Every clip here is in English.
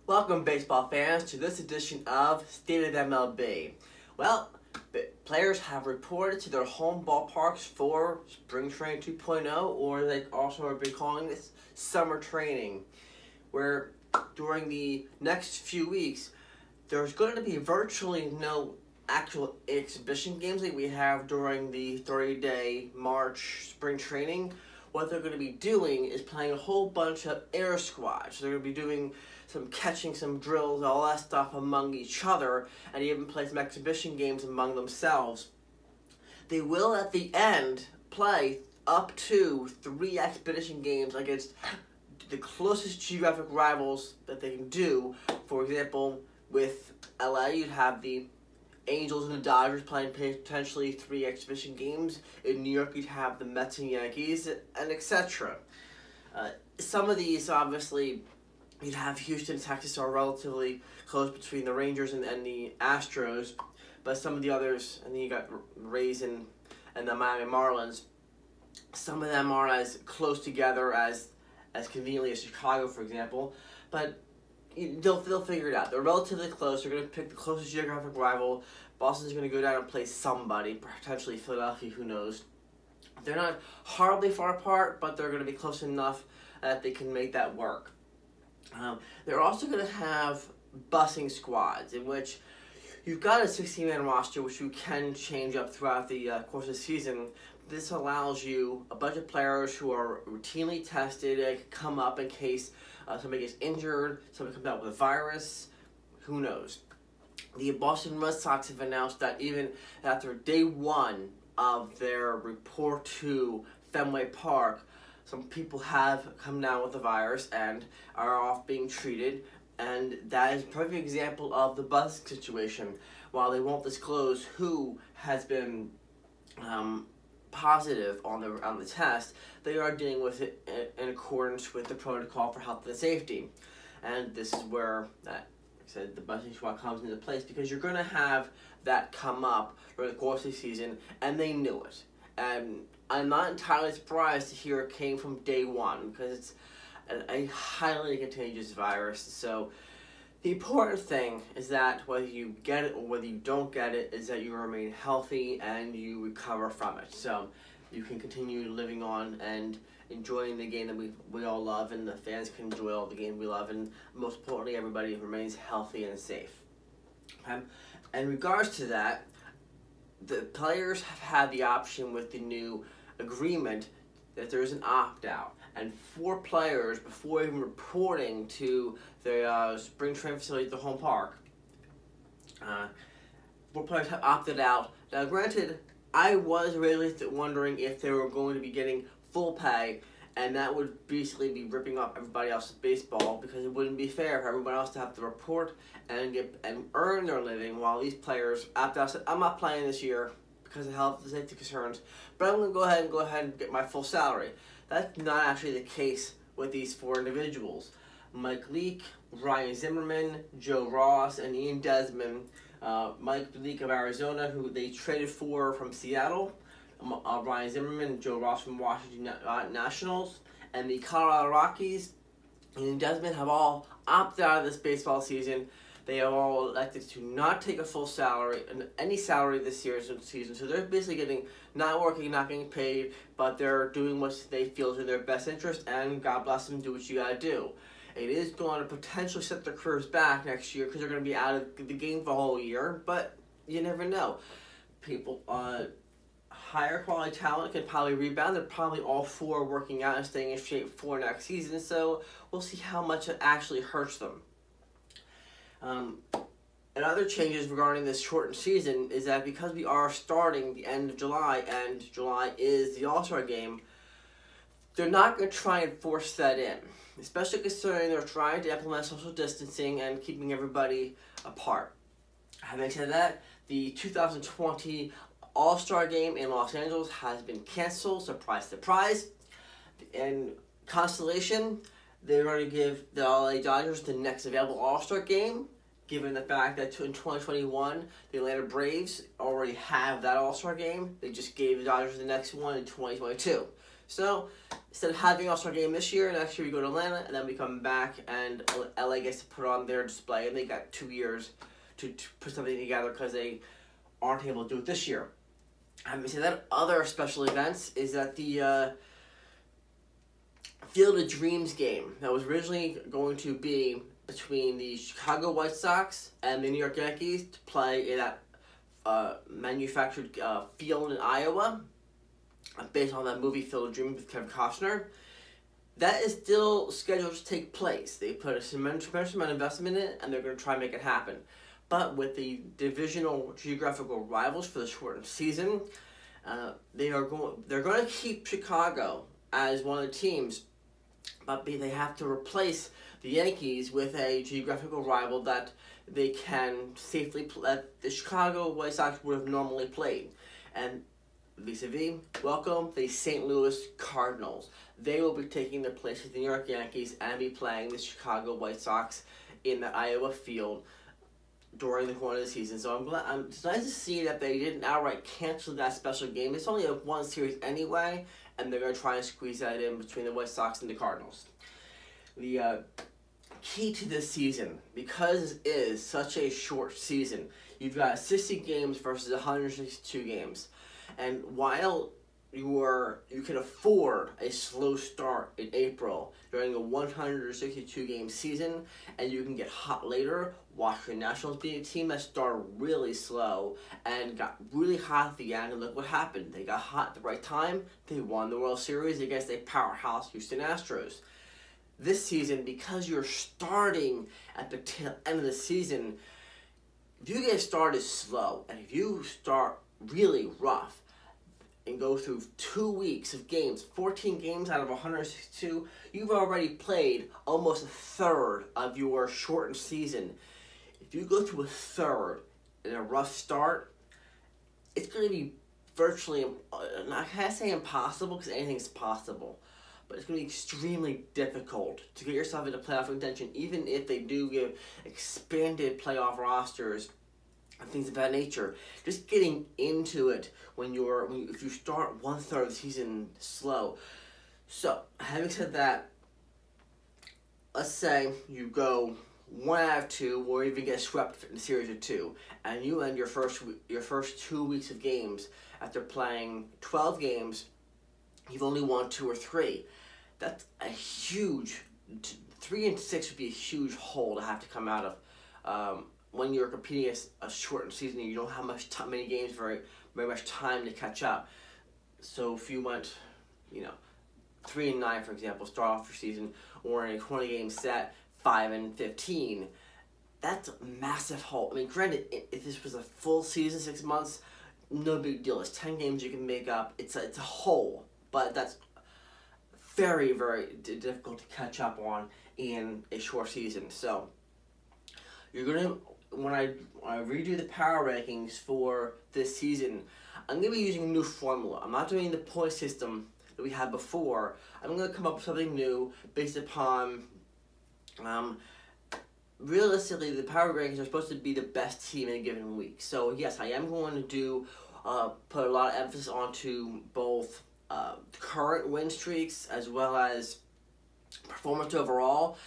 Welcome, baseball fans, to this edition of State of MLB. Well, players have reported to their home ballparks for Spring Training 2.0, or they also have been calling this Summer Training, where during the next few weeks, there's going to be virtually no actual exhibition games like we have during the 30-day March Spring Training. What they're going to be doing is playing a whole bunch of air squads. So they're going to be doing some catching, some drills, all that stuff among each other, and even play some exhibition games among themselves. They will, at the end, play up to 3 exhibition games against the closest geographic rivals that they can do. For example, with LA, you'd have the Angels and the Dodgers playing potentially 3 exhibition games. In New York, you'd have the Mets and Yankees, and etc. Some of these, obviously, you'd have Houston, Texas are relatively close between the Rangers and the Astros, but some of the others, and then you got Rays and the Miami Marlins, some of them aren't as close together as conveniently as Chicago, for example, but they'll figure it out. They're relatively close. They're going to pick the closest geographic rival. Boston's going to go down and play somebody, potentially Philadelphia, who knows. They're not horribly far apart, but they're going to be close enough that they can make that work. They're also going to have busing squads, in which you've got a 16-man roster, which you can change up throughout the course of the season. This allows you a bunch of players who are routinely tested and can come up in case somebody gets injured, somebody comes out with a virus, who knows. The Boston Red Sox have announced that even after day 1 of their report to Fenway Park, some people have come down with the virus and are off being treated, and that is a perfect example of the bus situation. While they won't disclose who has been positive on the test, they are dealing with it in accordance with the protocol for health and safety. And this is where that, like I said, the busing squad comes into place, because you're going to have that come up during the course of the season, and they knew it. And I'm not entirely surprised to hear it came from day 1, because it's a highly contagious virus. So the important thing is that whether you get it or whether you don't get it, is that you remain healthy and you recover from it. So you can continue living on and enjoying the game that we all love, and the fans can enjoy all the game we love, and most importantly, everybody remains healthy and safe. In regards to that, the players have had the option with the new agreement that there's an opt-out, and 4 players, before even reporting to the spring training facility at the home park, 4 players have opted out. Now, granted, I was really wondering if they were going to be getting full pay, and that would basically be ripping off everybody else's baseball, because it wouldn't be fair for everyone else to have to report and earn their living, while these players opt out. Said, I'm not playing this year because of health and safety concerns, but I'm going to go ahead and get my full salary. That's not actually the case with these 4 individuals. Mike Leake, Ryan Zimmerman, Joe Ross, and Ian Desmond. Mike Leake of Arizona, who they traded for from Seattle. Ryan Zimmerman and Joe Ross from Washington Nationals. And the Colorado Rockies and Ian Desmond have all opted out of this baseball season. They are all elected to not take a full salary, any salary this year's season. So they're basically not working, not getting paid, but they're doing what they feel is in their best interest, and God bless them, do what you gotta do. It is going to potentially set their careers back next year, because they're going to be out of the game for a whole year, but you never know. People, higher quality talent can probably rebound. They're probably all 4 working out and staying in shape for next season, so we'll see how much it actually hurts them. And other changes regarding this shortened season is that because we are starting the end of July, and July is the All-Star game, they're not going to try and force that in, especially considering they're trying to implement social distancing and keeping everybody apart. Having said that, the 2020 All-Star game in Los Angeles has been canceled. Surprise, surprise. In consolation, they're going to give the LA Dodgers the next available All-Star game, given the fact that in 2021, the Atlanta Braves already have that All-Star game. They just gave the Dodgers the next one in 2022. So instead of having All-Star game this year, next year we go to Atlanta, and then we come back, and LA gets to put on their display, and they got 2 years to put something together because they aren't able to do it this year. Having said that, other special events is that the Field of Dreams game that was originally going to be between the Chicago White Sox and the New York Yankees to play in that manufactured field in Iowa, based on that movie Field of Dreams with Kevin Costner. That is still scheduled to take place. They put a tremendous amount of investment in it, and they're going to try and make it happen. But with the divisional geographical rivals for the shortened season, they're going to keep Chicago as one of the teams, but they have to replace the Yankees with a geographical rival that they can safely play, that the Chicago White Sox would have normally played. And vis-a-vis, welcome the St. Louis Cardinals. They will be taking their place with the New York Yankees and be playing the Chicago White Sox in the Iowa field during the one of the season. So I'm glad. It's nice to see that they didn't outright cancel that special game. It's only a one series anyway, and they're going to try and squeeze that in between the White Sox and the Cardinals. The key to this season, because it is such a short season, you've got 60 games versus 162 games. And while you can afford a slow start in April during a 162 game season, and you can get hot later, Washington Nationals being a team that started really slow and got really hot at the end, and look what happened. They got hot at the right time. They won the World Series against a powerhouse Houston Astros. This season, because you're starting at the tail end of the season, if you get started slow, and if you start really rough, and go through 2 weeks of games, 14 games out of 162, you've already played almost a third of your shortened season. If you go through a third in a rough start, it's going to be virtually, I can't say impossible because anything's possible, but it's going to be extremely difficult to get yourself into playoff contention, even if they do give expanded playoff rosters and things of that nature. Just getting into it if you start 1/3 of the season slow. So, having said that, let's say you go 1 out of 2, or even get swept in a series of 2, and you end your first 2 weeks of games after playing 12 games, you've only won 2 or 3. That's a huge 3 and 6 would be a huge hole to have to come out of. When you're competing against a shortened season, you don't have many games, very much time to catch up. So if you went, 3 and 9, for example, start off your season, or in a 20-game set, 5 and 15, that's a massive hole. I mean, granted, if this was a full season, 6 months, no big deal. It's 10 games you can make up. It's a hole, but that's very, very difficult to catch up on in a short season. So you're gonna. When I redo the power rankings for this season, I'm going to be using a new formula. I'm not doing the point system that we had before. I'm going to come up with something new based upon, realistically, the power rankings are supposed to be the best team in a given week. So yes, I am going to put a lot of emphasis onto both current win streaks as well as performance overall.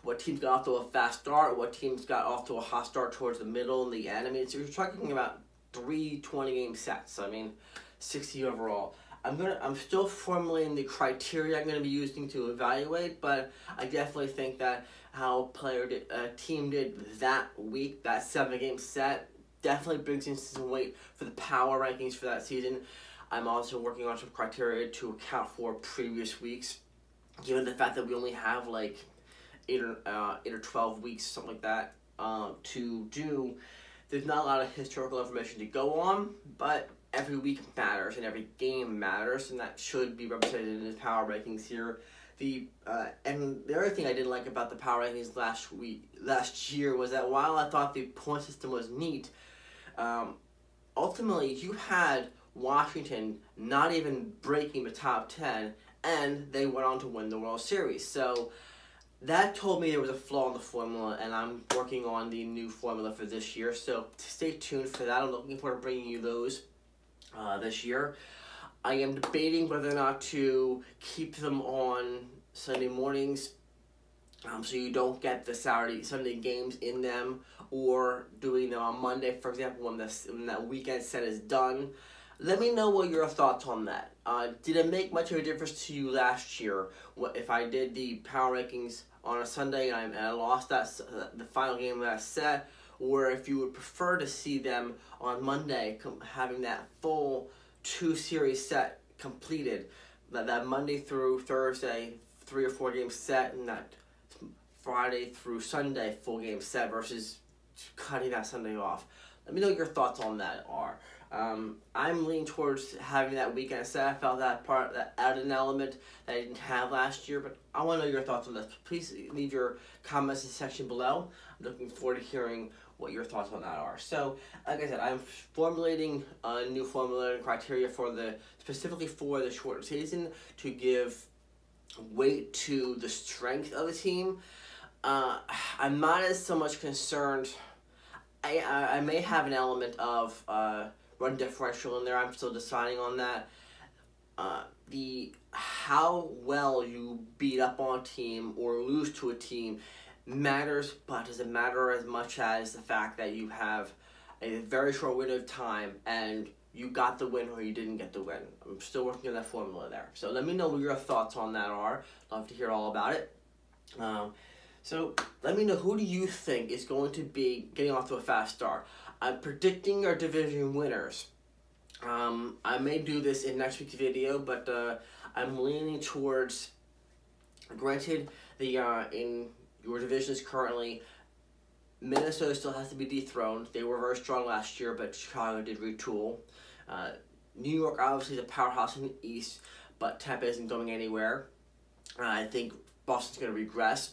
What teams got off to a fast start, what teams got off to a hot start towards the middle and the end. I mean, so you're talking about 3 20-game sets. I mean, 60 overall. I'm still formulating the criteria I'm going to be using to evaluate, but I definitely think that how team did that week, that 7-game set, definitely brings in some weight for the power rankings for that season. I'm also working on some criteria to account for previous weeks, given the fact that we only have like 8 or 12 weeks, something like that, to do. There's not a lot of historical information to go on, but every week matters and every game matters, and that should be represented in the power rankings here. And the other thing I didn't like about the power rankings last year was that while I thought the point system was neat, ultimately you had Washington not even breaking the top 10, and they went on to win the World Series. So that told me there was a flaw in the formula, and I'm working on the new formula for this year. So stay tuned for that. I'm looking forward to bringing you those this year. I am debating whether or not to keep them on Sunday mornings, so you don't get the Sunday games in them, or doing them on Monday, for example, when that weekend set is done. Let me know what your thoughts on that. Did it make much of a difference to you last year if I did the power rankings on a Sunday and I lost the final game of that set, or if you would prefer to see them on Monday, having that full 2-series set completed, that Monday through Thursday 3 or 4 game set, and that Friday through Sunday full game set, versus cutting that Sunday off. Let me know what your thoughts on that are. I'm leaning towards having that weekend set. I felt that added an element that I didn't have last year, but I want to know your thoughts on this. Please leave your comments in the section below. I'm looking forward to hearing what your thoughts on that are. So, like I said, I'm formulating a new formula and criteria specifically for the shortened season to give weight to the strength of the team. I'm not as so much concerned. I may have an element of run differential in there. I'm still deciding on that. How well you beat up on a team or lose to a team matters, but does it matter as much as the fact that you have a very short window of time and you got the win or you didn't get the win? I'm still working on that formula there. So let me know what your thoughts on that are. Love to hear all about it. So let me know, who do you think is going to be getting off to a fast start? I'm predicting our division winners. I may do this in next week's video, but I'm leaning towards, granted, in your divisions currently, Minnesota still has to be dethroned. They were very strong last year, but Chicago did retool. New York obviously is a powerhouse in the East, but Tampa isn't going anywhere. I think Boston's going to regress.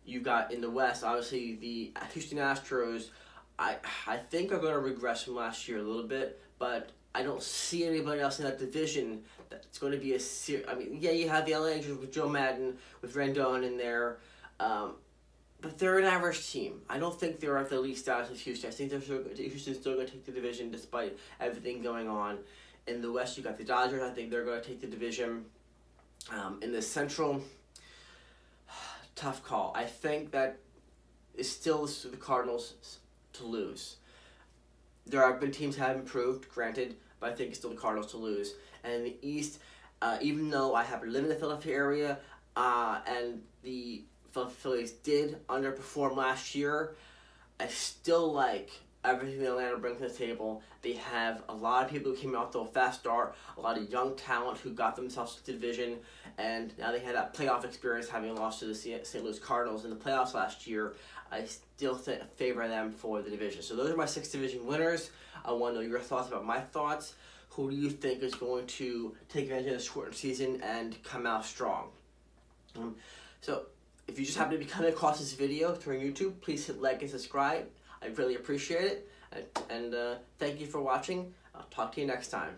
You've got in the West, obviously, the Houston Astros, I think are going to regress from last year a little bit, but I don't see anybody else in that division that's going to be I mean, yeah, you have the LA Angels with Joe Madden, with Rendon in there, but they're an average team. I don't think they're at the elite status of Houston. I think Houston's still going to take the division despite everything going on. In the West, you got the Dodgers. I think they're going to take the division. In the Central, tough call. I think that it's still the Cardinals to lose. There have been teams that have improved, granted, but I think it's still the Cardinals to lose. And in the East, even though I happen to live in the Philadelphia area, and the Phillies did underperform last year, I still like everything that Atlanta brings to the table. They have a lot of people who came out to a fast start, a lot of young talent who got themselves to the division, and now they had that playoff experience, having lost to the St. Louis Cardinals in the playoffs last year. I still favor them for the division. So those are my 6 division winners. I want to know your thoughts about my thoughts. Who do you think is going to take advantage of the shortened season and come out strong? So if you just happen to be coming across this video through YouTube, please hit like and subscribe. I really appreciate it. And thank you for watching. I'll talk to you next time.